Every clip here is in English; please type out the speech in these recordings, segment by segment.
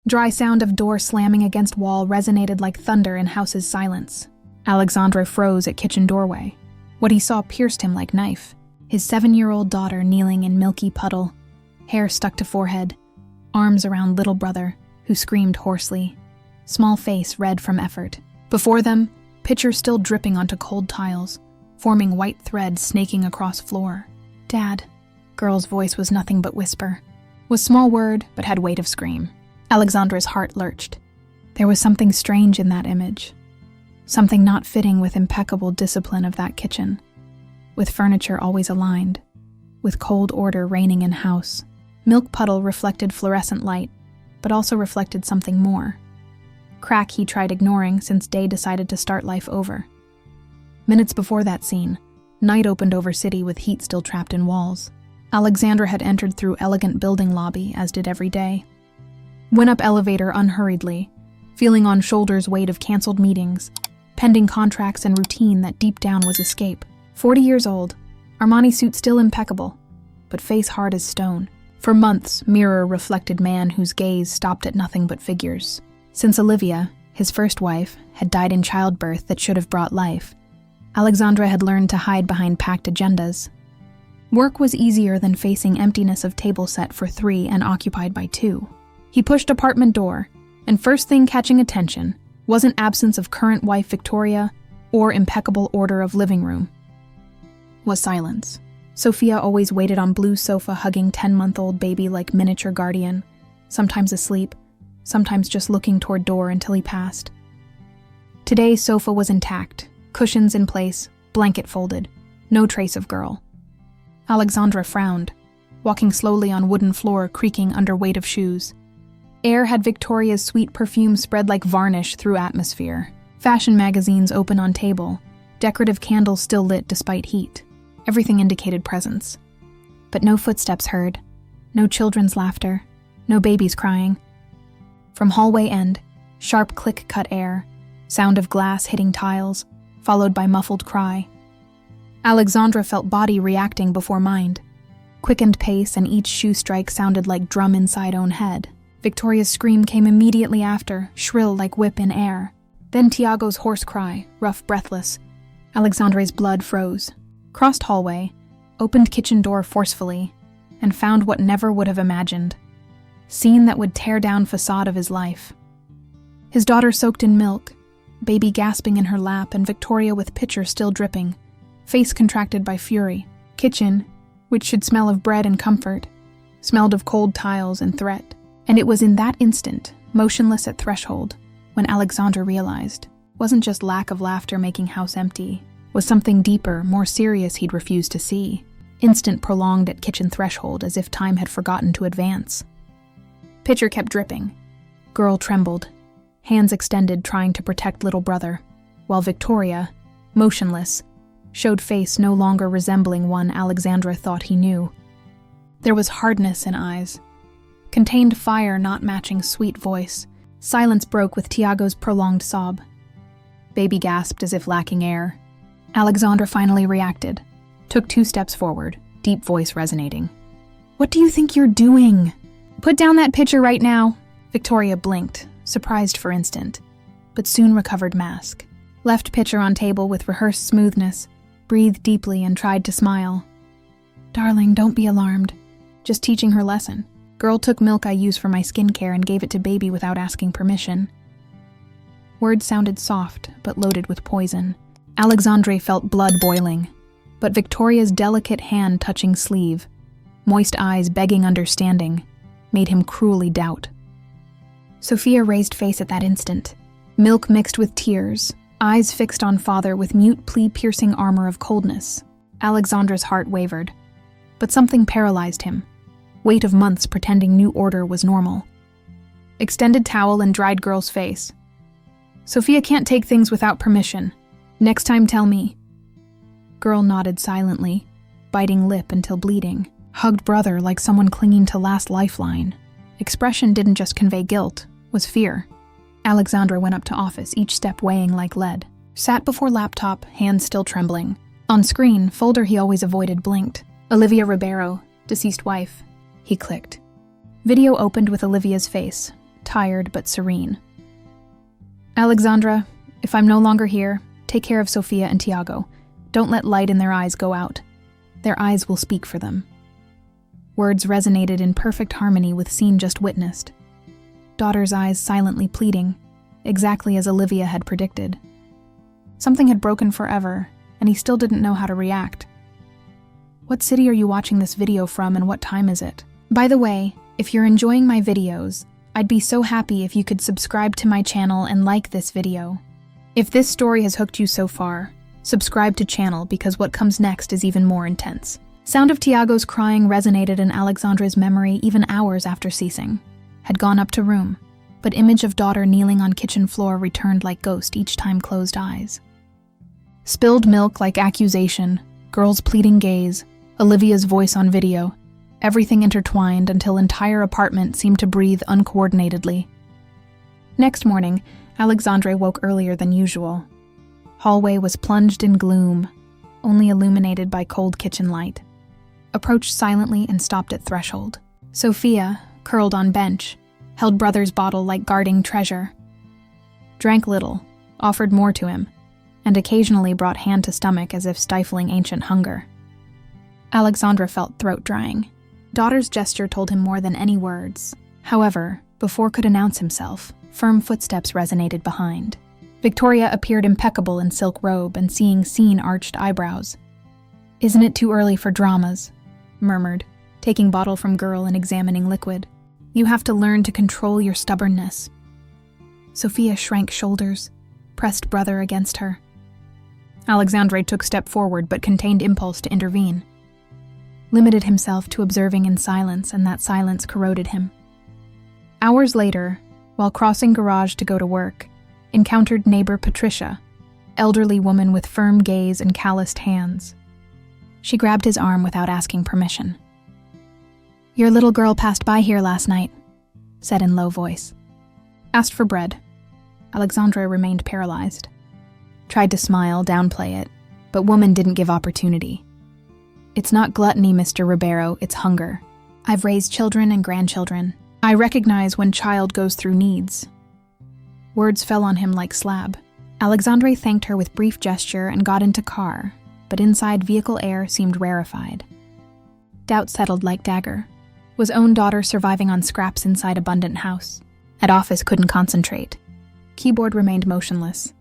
Dry sound of door slamming against wall resonated like thunder in house's silence. Alexandre froze at kitchen doorway. What he saw pierced him like knife. His 7-year-old daughter kneeling in milky puddle, hair stuck to forehead, arms around little brother, who screamed hoarsely, small face red from effort. Before them, pitcher still dripping onto cold tiles, forming white threads snaking across floor. "Dad." Girl's voice was nothing but whisper. Was small word, but had weight of scream. Alexandre's heart lurched. There was something strange in that image. Something not fitting with impeccable discipline of that kitchen. With furniture always aligned. With cold order reigning in house. Milk puddle reflected fluorescent light, but also reflected something more. Crack he tried ignoring since Day decided to start life over. Minutes before that scene, night opened over city with heat still trapped in walls. Alexandre had entered through elegant building lobby, as did every day. Went up elevator unhurriedly, feeling on shoulders weight of canceled meetings, pending contracts and routine that deep down was escape. 40 years old, Armani suit still impeccable, but face hard as stone. For months, mirror reflected man whose gaze stopped at nothing but figures. Since Olivia, his first wife, had died in childbirth that should have brought life, Alexandre had learned to hide behind packed agendas. Work was easier than facing emptiness of table set for 3 and occupied by 2. He pushed apartment door, and first thing catching attention wasn't absence of current wife Victoria or impeccable order of living room. Was silence. Sofia always waited on blue sofa hugging 10-month-old baby like miniature guardian, sometimes asleep, sometimes just looking toward door until he passed. Today, sofa was intact, cushions in place, blanket folded, no trace of girl. Alexandre frowned, walking slowly on wooden floor creaking under weight of shoes. Air had Victoria's sweet perfume spread like varnish through atmosphere. Fashion magazines open on table, decorative candles still lit despite heat. Everything indicated presence. But no footsteps heard, no children's laughter, no babies crying. From hallway end, sharp click cut air, sound of glass hitting tiles, followed by muffled cry. Alexandre felt body reacting before mind. Quickened pace and each shoe strike sounded like drum inside own head. Victoria's scream came immediately after, shrill like whip in air. Then Tiago's hoarse cry, rough breathless. Alexandre's blood froze. Crossed hallway, opened kitchen door forcefully, and found what never would have imagined. Scene that would tear down facade of his life. His daughter soaked in milk, baby gasping in her lap and Victoria with pitcher still dripping, face contracted by fury. Kitchen, which should smell of bread and comfort, smelled of cold tiles and threat. And it was in that instant, motionless at threshold, when Alexandre realized, wasn't just lack of laughter making house empty, was something deeper, more serious he'd refused to see. Instant prolonged at kitchen threshold as if time had forgotten to advance. Pitcher kept dripping. Girl trembled, hands extended trying to protect little brother, while Victoria, motionless, showed face no longer resembling one Alexandre thought he knew. There was hardness in eyes. Contained fire not matching sweet voice. Silence broke with Tiago's prolonged sob. Baby gasped as if lacking air. Alexandre finally reacted. Took 2 steps forward, deep voice resonating. "What do you think you're doing? Put down that pitcher right now." Victoria blinked, surprised for instant, but soon recovered mask. Left pitcher on table with rehearsed smoothness, breathed deeply and tried to smile. "Darling, don't be alarmed. Just teaching her lesson. Girl took milk I use for my skincare and gave it to baby without asking permission." Words sounded soft, but loaded with poison. Alexandre felt blood boiling, but Victoria's delicate hand touching sleeve, moist eyes begging understanding, made him cruelly doubt. Sofia raised face at that instant, milk mixed with tears, eyes fixed on father with mute plea-piercing armor of coldness. Alexandre's heart wavered, but something paralyzed him. Weight of months pretending new order was normal. Extended towel and dried girl's face. "Sofia can't take things without permission. Next time tell me." Girl nodded silently, biting lip until bleeding. Hugged brother like someone clinging to last lifeline. Expression didn't just convey guilt, was fear. Alexandre went up to office, each step weighing like lead. Sat before laptop, hands still trembling. On screen, folder he always avoided blinked. Olivia Ribeiro, deceased wife. He clicked. Video opened with Olivia's face, tired but serene. "Alexandra, if I'm no longer here, take care of Sofia and Tiago. Don't let light in their eyes go out. Their eyes will speak for them." Words resonated in perfect harmony with scene just witnessed. Daughter's eyes silently pleading, exactly as Olivia had predicted. Something had broken forever, and he still didn't know how to react. "What city are you watching this video from, and what time is it? By the way, if you're enjoying my videos, I'd be so happy if you could subscribe to my channel and like this video. If this story has hooked you so far, subscribe to channel because what comes next is even more intense." Sound of Tiago's crying resonated in Alexandre's memory even hours after ceasing. Had gone up to room, but image of daughter kneeling on kitchen floor returned like ghost each time closed eyes. Spilled milk like accusation, girl's pleading gaze, Olivia's voice on video, everything intertwined until entire apartment seemed to breathe uncoordinatedly. Next morning, Alexandre woke earlier than usual. Hallway was plunged in gloom, only illuminated by cold kitchen light. Approached silently and stopped at threshold. Sofia, curled on bench, held brother's bottle like guarding treasure. Drank little, offered more to him, and occasionally brought hand to stomach as if stifling ancient hunger. Alexandre felt throat drying. Daughter's gesture told him more than any words. However, before could announce himself, firm footsteps resonated behind. Victoria appeared impeccable in silk robe and seeing scene arched eyebrows. "Isn't it too early for dramas?" murmured, taking bottle from girl and examining liquid. "You have to learn to control your stubbornness." Sofia shrank shoulders, pressed brother against her. Alexandre took step forward but contained impulse to intervene. Limited himself to observing in silence, and that silence corroded him. Hours later, while crossing garage to go to work, encountered neighbor Patricia, elderly woman with firm gaze and calloused hands. She grabbed his arm without asking permission. "Your little girl passed by here last night," said in low voice. Asked for bread. Alexandre remained paralyzed. Tried to smile, downplay it, but woman didn't give opportunity. "It's not gluttony, Mr. Ribeiro, it's hunger. I've raised children and grandchildren. I recognize when child goes through needs." Words fell on him like slab. Alexandre thanked her with brief gesture and got into car, but inside vehicle air seemed rarefied. Doubt settled like dagger. Was own daughter surviving on scraps inside abundant house? At office couldn't concentrate. Keyboard remained motionless.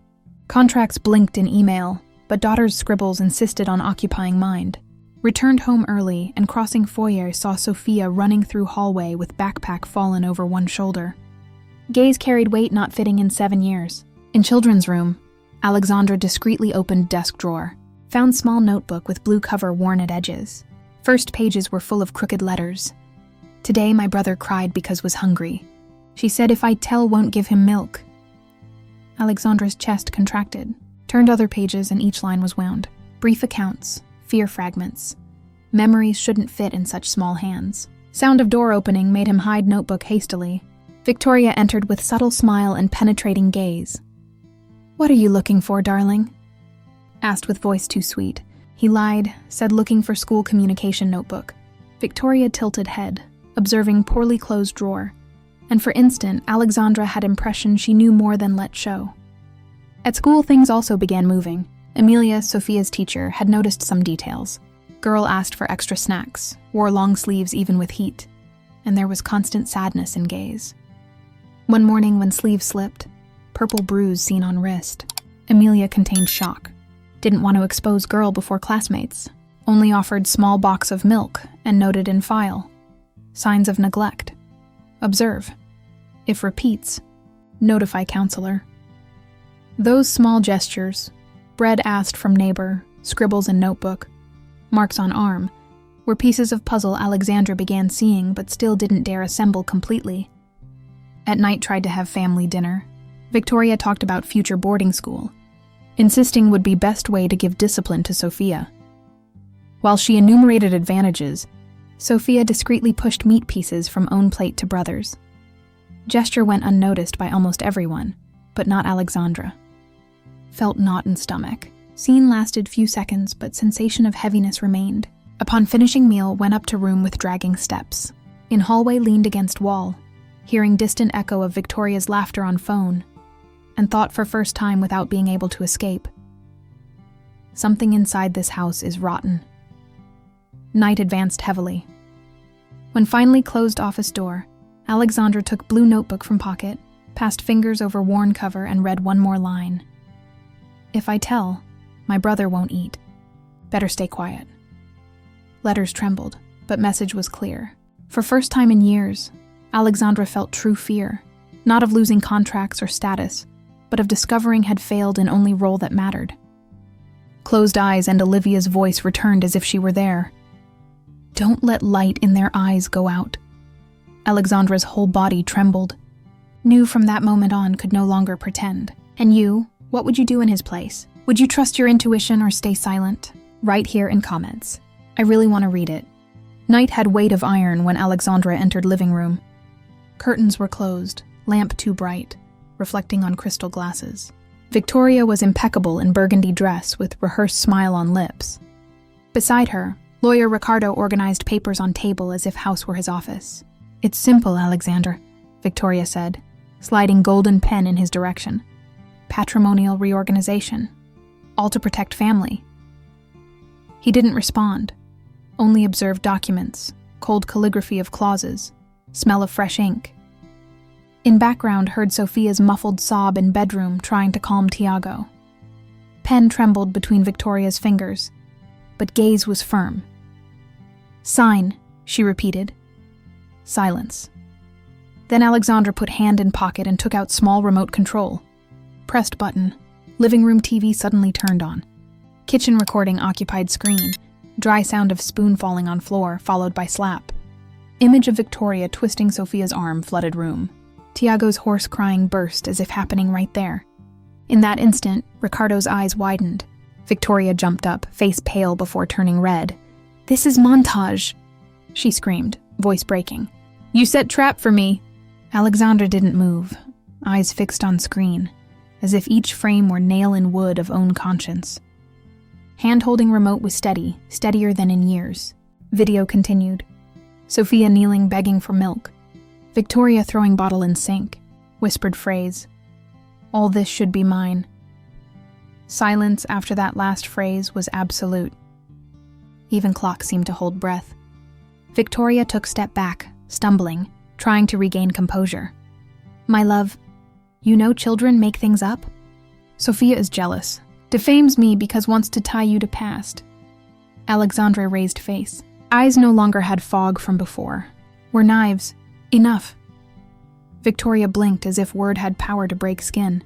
Contracts blinked in email, but daughter's scribbles insisted on occupying mind. Returned home early and crossing foyer saw Sofia running through hallway with backpack fallen over one shoulder. Gaze carried weight not fitting in 7 years. In children's room, Alexandre discreetly opened desk drawer. Found small notebook with blue cover worn at edges. First pages were full of crooked letters. "Today my brother cried because was hungry. She said if I tell won't give him milk." Alexandre's chest contracted. Turned other pages and each line was wound. Brief accounts, fear fragments. Memories shouldn't fit in such small hands. Sound of door opening made him hide notebook hastily. Victoria entered with subtle smile and penetrating gaze. "What are you looking for, darling?" Asked with voice too sweet. He lied, said looking for school communication notebook. Victoria tilted head, observing poorly closed drawer, and for instant, Alexandra had impression she knew more than let show. At school, things also began moving. Emilia, Sofia's teacher, had noticed some details. Girl asked for extra snacks, wore long sleeves even with heat, and there was constant sadness in gaze. One morning when sleeve slipped, purple bruise seen on wrist, Emilia contained shock. Didn't want to expose girl before classmates. Only offered small box of milk and noted in file. Signs of neglect. Observe. If repeats, notify counselor. Those small gestures, bread asked from neighbor, scribbles in notebook, marks on arm, were pieces of puzzle Alexandra began seeing but still didn't dare assemble completely. At night tried to have family dinner. Victoria talked about future boarding school, insisting would be best way to give discipline to Sofia. While she enumerated advantages, Sofia discreetly pushed meat pieces from own plate to brother's. Gesture went unnoticed by almost everyone, but not Alexandra. Felt knot in stomach. Scene lasted few seconds, but sensation of heaviness remained. Upon finishing meal, went up to room with dragging steps. In hallway leaned against wall. hearing distant echo of Victoria's laughter on phone, and thought for first time without being able to escape. Something inside this house is rotten. Night advanced heavily. When finally closed office door, Alexandre took blue notebook from pocket, passed fingers over worn cover, and read one more line. "If I tell, my brother won't eat. Better stay quiet." Letters trembled, but message was clear. For first time in years, Alexandre felt true fear, not of losing contracts or status, but of discovering had failed in only role that mattered. Closed eyes and Olivia's voice returned as if she were there. "Don't let light in their eyes go out." Alexandre's whole body trembled. Knew from that moment on could no longer pretend. And you, what would you do in his place? Would you trust your intuition or stay silent? Write here in comments. I really want to read it. Night had weight of iron when Alexandre entered living room. Curtains were closed, lamp too bright, reflecting on crystal glasses. Victoria was impeccable in burgundy dress with rehearsed smile on lips. Beside her, lawyer Ricardo organized papers on table as if house were his office. "It's simple, Alexandre," Victoria said, sliding golden pen in his direction. "Patrimonial reorganization. All to protect family." He didn't respond, only observed documents, cold calligraphy of clauses, smell of fresh ink. In background heard Sofia's muffled sob in bedroom trying to calm Tiago. Pen trembled between Victoria's fingers, but gaze was firm. "Sign," she repeated. Silence. Then Alexandre put hand in pocket and took out small remote control. Pressed button. Living room TV suddenly turned on. Kitchen recording occupied screen. Dry sound of spoon falling on floor, followed by slap. Image of Victoria twisting Sofia's arm flooded room. Tiago's hoarse crying burst as if happening right there. In that instant, Ricardo's eyes widened. Victoria jumped up, face pale before turning red. "This is montage," she screamed, voice breaking. "You set trap for me." Alexandre didn't move, eyes fixed on screen, as if each frame were nail in wood of own conscience. Hand-holding remote was steady, steadier than in years. Video continued. Sofia kneeling begging for milk. Victoria throwing bottle in sink. Whispered phrase. "All this should be mine." Silence after that last phrase was absolute. Even clock seemed to hold breath. Victoria took step back, stumbling, trying to regain composure. "My love, you know children make things up? Sofia is jealous. Defames me because wants to tie you to past." Alexandre raised face. Eyes no longer had fog from before. "We're knives. Enough." Victoria blinked as if word had power to break skin.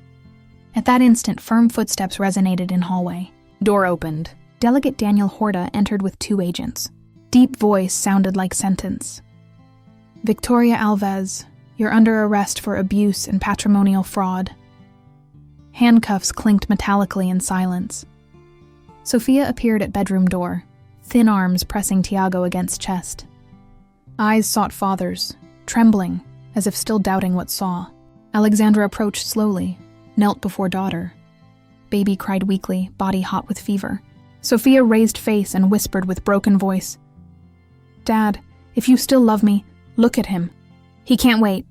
At that instant, firm footsteps resonated in hallway. Door opened. Delegate Daniel Horta entered with 2 agents. Deep voice sounded like sentence. "Victoria Alves, you're under arrest for abuse and patrimonial fraud." Handcuffs clinked metallically in silence. Sofia appeared at bedroom door, thin arms pressing Tiago against chest. Eyes sought father's, trembling, as if still doubting what saw. Alexandre approached slowly, knelt before daughter. Baby cried weakly, body hot with fever. Sofia raised face and whispered with broken voice, "Dad, if you still love me, look at him." "He can't wait."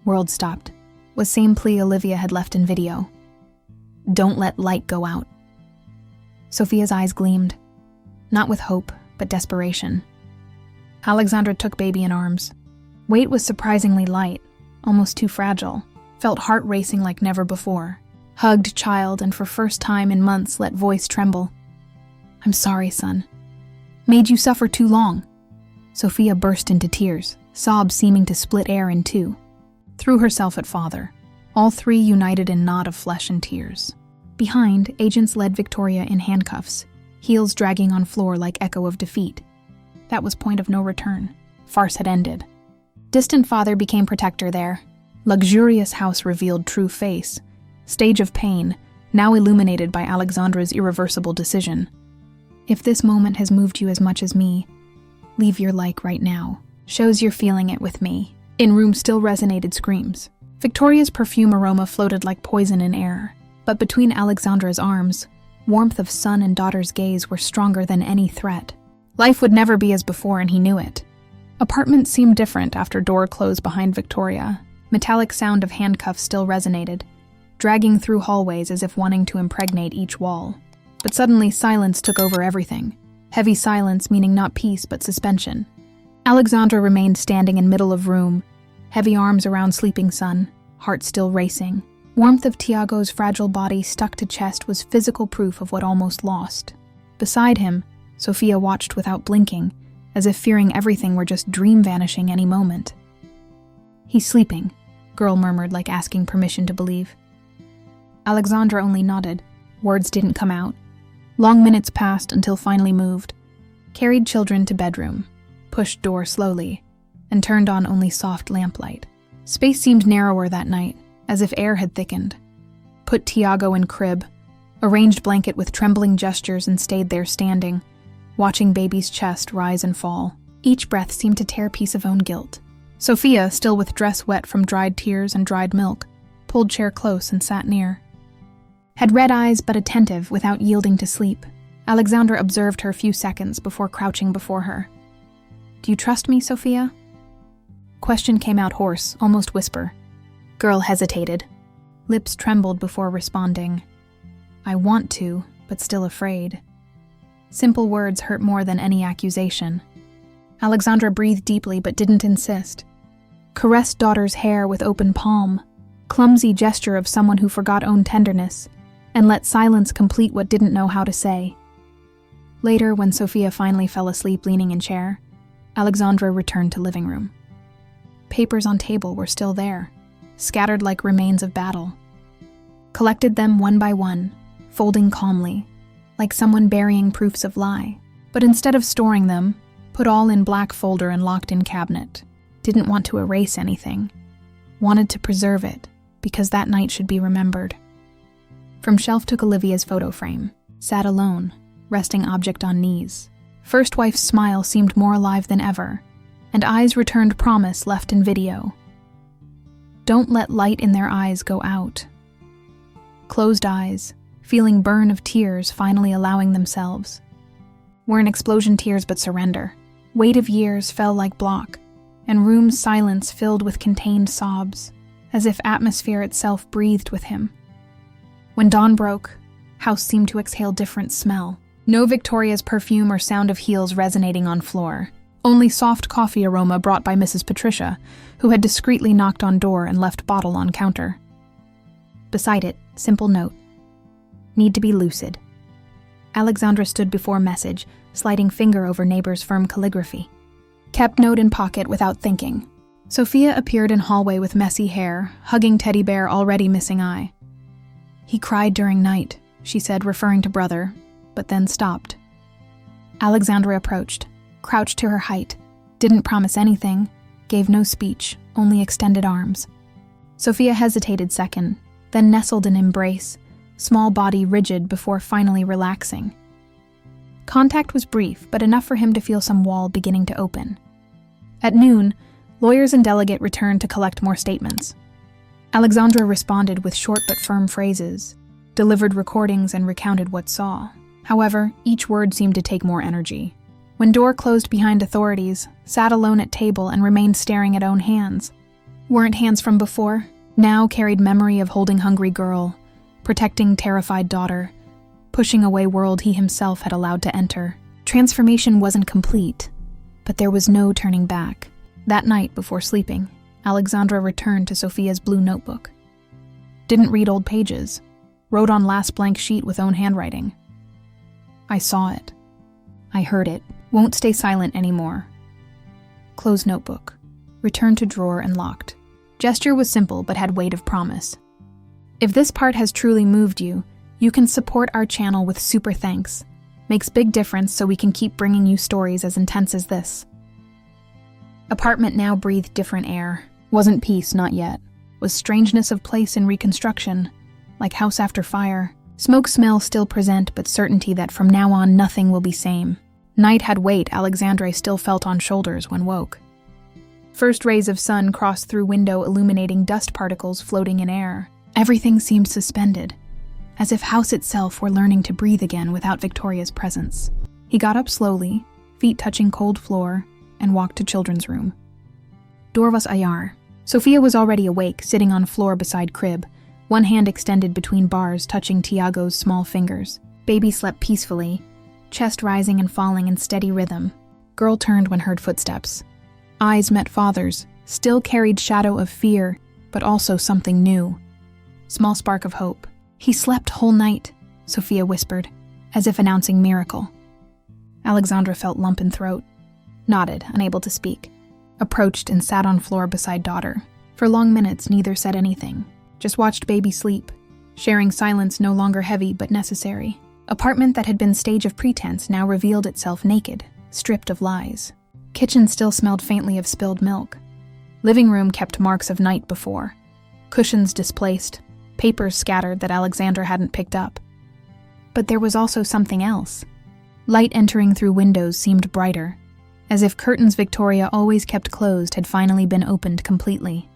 World stopped. Was same plea Olivia had left in video. "Don't let light go out." Sofia's eyes gleamed, not with hope, but desperation. Alexandre took baby in arms. Weight was surprisingly light, almost too fragile, felt heart racing like never before. Hugged child and for first time in months let voice tremble. "I'm sorry, son. Made you suffer too long." Sofia burst into tears, sobs seeming to split air in two. Threw herself at father, all 3 united in knot of flesh and tears. Behind, agents led Victoria in handcuffs, heels dragging on floor like echo of defeat. That was point of no return. Farce had ended. Distant father became protector there. Luxurious house revealed true face. Stage of pain, now illuminated by Alexandre's irreversible decision. If this moment has moved you as much as me, leave your like right now. Shows you're feeling it with me. In room still resonated screams. Victoria's perfume aroma floated like poison in air. But between Alexandre's arms, warmth of son and daughter's gaze were stronger than any threat. Life would never be as before and he knew it. Apartment seemed different after door closed behind Victoria. Metallic sound of handcuffs still resonated, dragging through hallways as if wanting to impregnate each wall. But suddenly silence took over everything. Heavy silence meaning not peace but suspension. Alexandre remained standing in middle of room, heavy arms around sleeping son, heart still racing. Warmth of Tiago's fragile body stuck to chest was physical proof of what almost lost. Beside him, Sofia watched without blinking, as if fearing everything were just dream vanishing any moment. "He's sleeping," girl murmured like asking permission to believe. Alexandre only nodded. Words didn't come out. Long minutes passed until finally moved, carried children to bedroom, pushed door slowly, and turned on only soft lamplight. Space seemed narrower that night, as if air had thickened. Put Tiago in crib, arranged blanket with trembling gestures and stayed there standing, watching baby's chest rise and fall. Each breath seemed to tear piece of own guilt. Sofia, still with dress wet from dried tears and dried milk, pulled chair close and sat near. Had red eyes but attentive without yielding to sleep. Alexandre observed her a few seconds before crouching before her. "Do you trust me, Sofia?" Question came out hoarse, almost whisper. Girl hesitated. Lips trembled before responding. "I want to, but still afraid." Simple words hurt more than any accusation. Alexandre breathed deeply but didn't insist. Caressed daughter's hair with open palm, clumsy gesture of someone who forgot own tenderness, and let silence complete what didn't know how to say. Later, when Sofia finally fell asleep leaning in chair, Alexandre returned to living room. Papers on table were still there, scattered like remains of battle. Collected them one by one, folding calmly, like someone burying proofs of lie. But instead of storing them, put all in black folder and locked in cabinet. Didn't want to erase anything. Wanted to preserve it, because that night should be remembered. From shelf took Olivia's photo frame, sat alone, resting object on knees. First wife's smile seemed more alive than ever, and eyes returned promise left in video. Don't let light in their eyes go out. Closed eyes, feeling burn of tears finally allowing themselves. Weren't explosion tears but surrender. Weight of years fell like block, and room's silence filled with contained sobs, as if atmosphere itself breathed with him. When dawn broke, house seemed to exhale different smell. No Victoria's perfume or sound of heels resonating on floor. Only soft coffee aroma brought by Mrs. Patricia, who had discreetly knocked on door and left bottle on counter. Beside it, simple note. Need to be lucid. Alexandre stood before message, sliding finger over neighbor's firm calligraphy. Kept note in pocket without thinking. Sofia appeared in hallway with messy hair, hugging teddy bear already missing eye. He cried during night, she said, referring to brother, but then stopped. Alexandre approached, crouched to her height, didn't promise anything, gave no speech, only extended arms. Sofia hesitated second, then nestled in embrace, small body rigid before finally relaxing. Contact was brief, but enough for him to feel some wall beginning to open. At noon, lawyers and delegate returned to collect more statements. Alexandre responded with short but firm phrases, delivered recordings and recounted what saw. However, each word seemed to take more energy. When door closed behind authorities, sat alone at table and remained staring at own hands. Weren't hands from before, now carried memory of holding hungry girl, protecting terrified daughter, pushing away world he himself had allowed to enter. Transformation wasn't complete, but there was no turning back. That night before sleeping, Alexandre returned to Sofia's blue notebook. Didn't read old pages, wrote on last blank sheet with own handwriting. I saw it. I heard it. Won't stay silent anymore. Close notebook. Returned to drawer and locked. Gesture was simple but had weight of promise. If this part has truly moved you, you can support our channel with super thanks. Makes big difference so we can keep bringing you stories as intense as this. Apartment now breathed different air. Wasn't peace, not yet. Was strangeness of place in reconstruction, like house after fire. Smoke smell still present, but certainty that from now on nothing will be same. Night had weight Alexandre still felt on shoulders when woke. First rays of sun crossed through window illuminating dust particles floating in air. Everything seemed suspended, as if house itself were learning to breathe again without Victoria's presence. He got up slowly, feet touching cold floor, and walked to children's room. Door was ajar, Sofia was already awake, sitting on floor beside crib, one hand extended between bars touching Tiago's small fingers. Baby slept peacefully, chest rising and falling in steady rhythm. Girl turned when heard footsteps. Eyes met father's, still carried shadow of fear, but also something new. Small spark of hope. "He slept whole night," Sofia whispered, as if announcing miracle. Alexandre felt lump in throat, nodded, unable to speak, approached and sat on floor beside daughter. For long minutes, neither said anything, just watched baby sleep, sharing silence no longer heavy but necessary. Apartment that had been stage of pretense now revealed itself naked, stripped of lies. Kitchen still smelled faintly of spilled milk. Living room kept marks of night before. Cushions displaced, papers scattered that Alexandre hadn't picked up. But there was also something else. Light entering through windows seemed brighter, as if curtains Victoria always kept closed had finally been opened completely.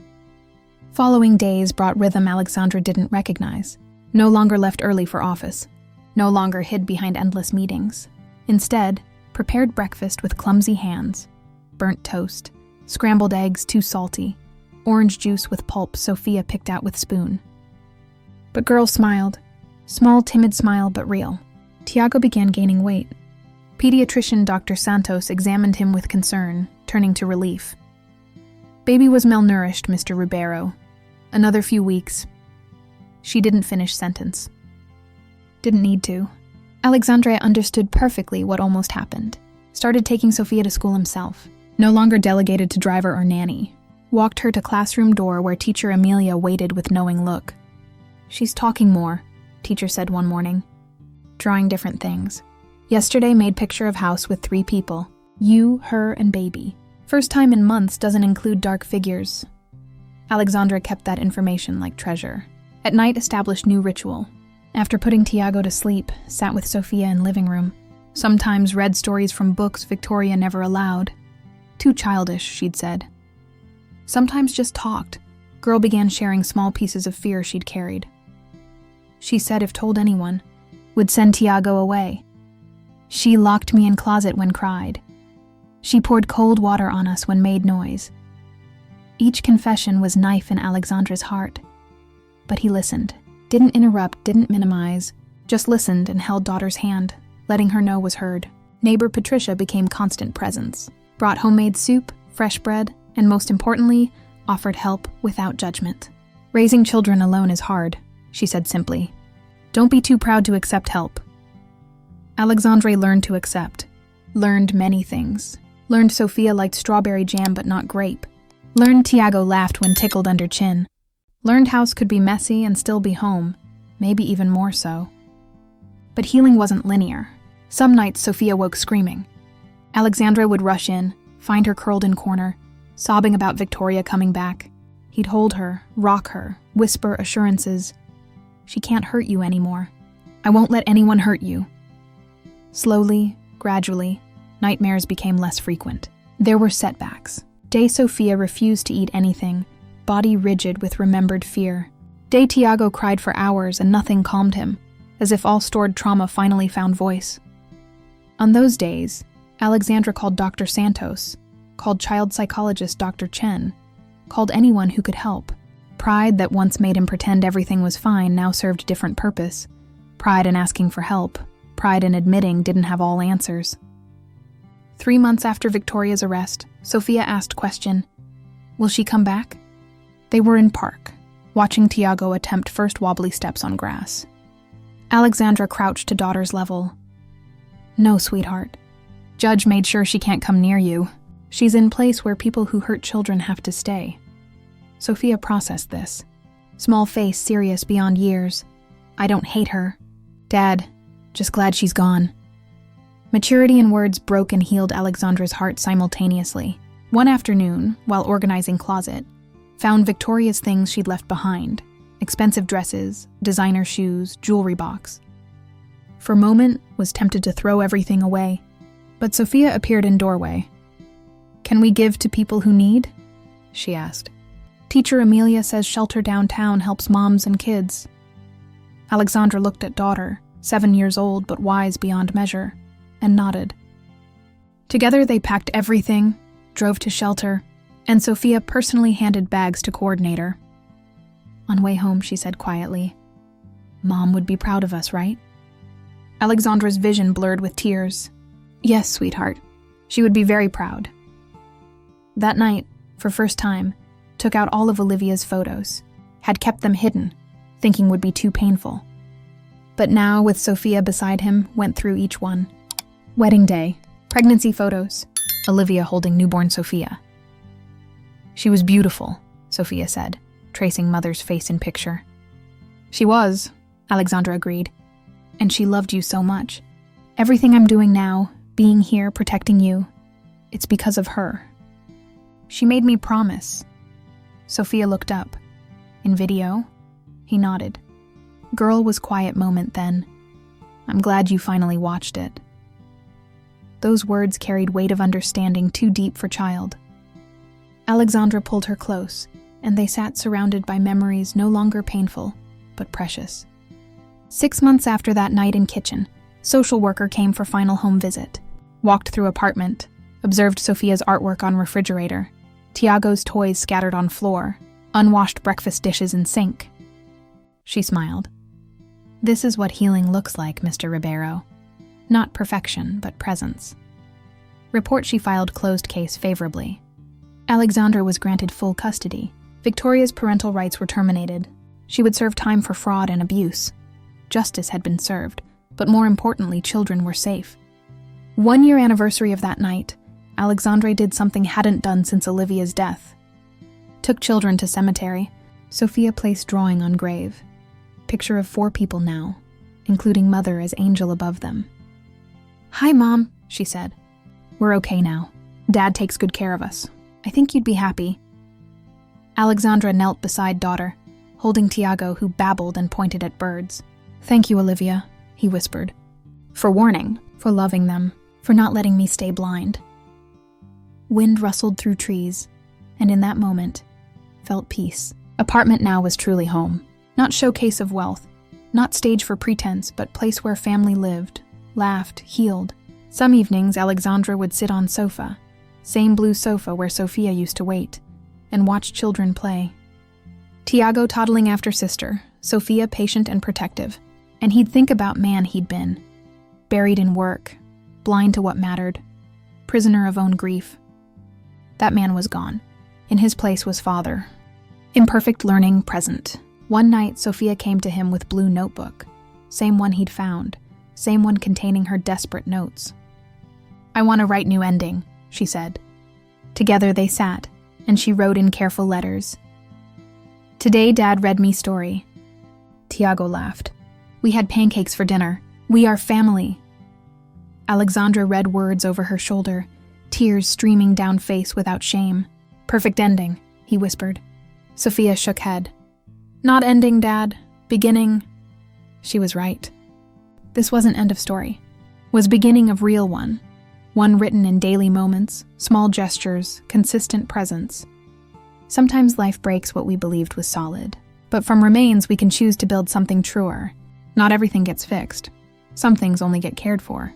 Following days brought rhythm Alexandre didn't recognize. No longer left early for office. No longer hid behind endless meetings. Instead, prepared breakfast with clumsy hands. Burnt toast, scrambled eggs too salty, orange juice with pulp Sofia picked out with spoon. But girl smiled. Small, timid smile, but real. Tiago began gaining weight. Pediatrician Dr. Santos examined him with concern, turning to relief. Baby was malnourished, Mr. Ribeiro. Another few weeks. She didn't finish sentence. Didn't need to. Alexandre understood perfectly what almost happened. Started taking Sofia to school himself. No longer delegated to driver or nanny. Walked her to classroom door where teacher Amelia waited with knowing look. "She's talking more," teacher said one morning. Drawing different things. Yesterday made picture of house with 3 people. You, her, and baby. First time in months doesn't include dark figures. Alexandre kept that information like treasure. At night established new ritual. After putting Tiago to sleep, sat with Sofia in living room. Sometimes read stories from books Victoria never allowed. Too childish, she'd said. Sometimes just talked. Girl began sharing small pieces of fear she'd carried. She said if told anyone, would send Tiago away. She locked me in closet when cried. She poured cold water on us when made noise. Each confession was knife in Alexandre's heart. But he listened. Didn't interrupt, didn't minimize. Just listened and held daughter's hand, letting her know was heard. Neighbor Patricia became constant presence. Brought homemade soup, fresh bread, and most importantly, offered help without judgment. "Raising children alone is hard," she said simply. "Don't be too proud to accept help." Alexandre learned to accept. Learned many things. Learned Sofia liked strawberry jam but not grape. Learned Tiago laughed when tickled under chin. Learned house could be messy and still be home, maybe even more so. But healing wasn't linear. Some nights Sofia woke screaming. Alexandre would rush in, find her curled in corner, sobbing about Victoria coming back. He'd hold her, rock her, whisper assurances. "She can't hurt you anymore. I won't let anyone hurt you." Slowly, gradually, nightmares became less frequent. There were setbacks. Day Sofia refused to eat anything, body rigid with remembered fear. Day Tiago cried for hours and nothing calmed him, as if all stored trauma finally found voice. On those days, Alexandre called Dr. Santos, called child psychologist Dr. Chen, called anyone who could help. Pride that once made him pretend everything was fine now served a different purpose. Pride in asking for help. Pride in admitting didn't have all answers. 3 months after Victoria's arrest, Sofia asked question, "Will she come back?" They were in park, watching Tiago attempt first wobbly steps on grass. Alexandra crouched to daughter's level. "No, sweetheart. Judge made sure she can't come near you. She's in place where people who hurt children have to stay." Sofia processed this. Small face serious beyond years. "I don't hate her. Dad, just glad she's gone." Maturity in words broke and healed Alexandra's heart simultaneously. One afternoon, while organizing closet, found Victoria's things she'd left behind. Expensive dresses, designer shoes, jewelry box. For a moment, was tempted to throw everything away. But Sofia appeared in doorway. "Can we give to people who need?" she asked. "Teacher Amelia says shelter downtown helps moms and kids." Alexandre looked at daughter, 7 years old but wise beyond measure, and nodded. Together they packed everything, drove to shelter, And Sofia personally handed bags to coordinator. On way home, she said quietly, "Mom would be proud of us, right?" Alexandre's vision blurred with tears. "Yes, sweetheart. She would be very proud." That night, for first time, took out all of Olivia's photos, had kept them hidden, thinking would be too painful. But now, with Sofia beside him, went through each one. Wedding day, pregnancy photos, Olivia holding newborn Sofia. "She was beautiful," Sofia said, tracing mother's face in picture. "She was," Alexandre agreed. "And she loved you so much. Everything I'm doing now, being here, protecting you, it's because of her. She made me promise." Sofia looked up. "In video?" He nodded. Girl was quiet moment then. "I'm glad you finally watched it." Those words carried weight of understanding too deep for child. Alexandra pulled her close, and they sat surrounded by memories no longer painful, but precious. 6 months after that night in kitchen, social worker came for final home visit, walked through apartment, observed Sofia's artwork on refrigerator, Tiago's toys scattered on floor, unwashed breakfast dishes in sink. She smiled. "This is what healing looks like, Mr. Ribeiro. Not perfection, but presence." Report she filed closed case favorably. Alexandre was granted full custody. Victoria's parental rights were terminated. She would serve time for fraud and abuse. Justice had been served, but more importantly, children were safe. 1-year anniversary of that night, Alexandre did something hadn't done since Olivia's death. Took children to cemetery. Sofia placed drawing on grave. Picture of 4 people now, including mother as angel above them. "Hi, Mom," she said. "We're okay now. Dad takes good care of us. I think you'd be happy." Alexandra knelt beside daughter, holding Tiago, who babbled and pointed at birds. "Thank you, Olivia," he whispered. "For warning, for loving them, for not letting me stay blind." Wind rustled through trees, and in that moment, felt peace. Apartment now was truly home. Not showcase of wealth, not stage for pretense, but place where family lived, laughed, healed. Some evenings, Alexandra would sit on sofa, same blue sofa where Sofia used to wait, and watch children play. Tiago toddling after sister, Sofia patient and protective, and he'd think about man he'd been, buried in work, blind to what mattered, prisoner of own grief. That man was gone. In his place was father. Imperfect learning present. One night, Sofia came to him with blue notebook, same one he'd found, same one containing her desperate notes. "I want to write new ending," she said. Together they sat, and she wrote in careful letters. "Today Dad read me story." Tiago laughed. "We had pancakes for dinner. We are family." Alexandra read words over her shoulder, tears streaming down face without shame. "Perfect ending," he whispered. Sofia shook head. "Not ending, Dad. Beginning." She was right. This wasn't end of story. Was beginning of real one. One written in daily moments, small gestures, consistent presence. Sometimes life breaks what we believed was solid. But from remains we can choose to build something truer. Not everything gets fixed. Some things only get cared for.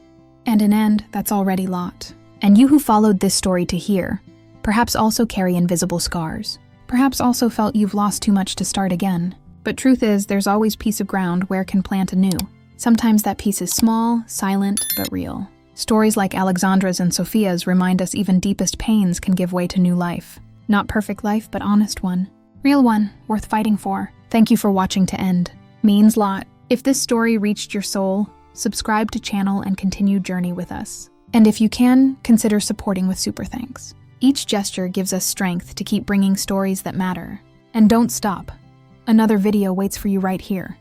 And an end that's already lot. And you who followed this story to here, perhaps also carry invisible scars. Perhaps also felt you've lost too much to start again. But truth is, there's always piece of ground where can plant anew. Sometimes that piece is small, silent, but real. Stories like Alexandra's and Sofia's remind us even deepest pains can give way to new life. Not perfect life, but honest one. Real one, worth fighting for. Thank you for watching to end. Means lot. If this story reached your soul, subscribe to channel and continue journey with us. And if you can, consider supporting with super thanks. Each gesture gives us strength to keep bringing stories that matter. And don't stop. Another video waits for you right here.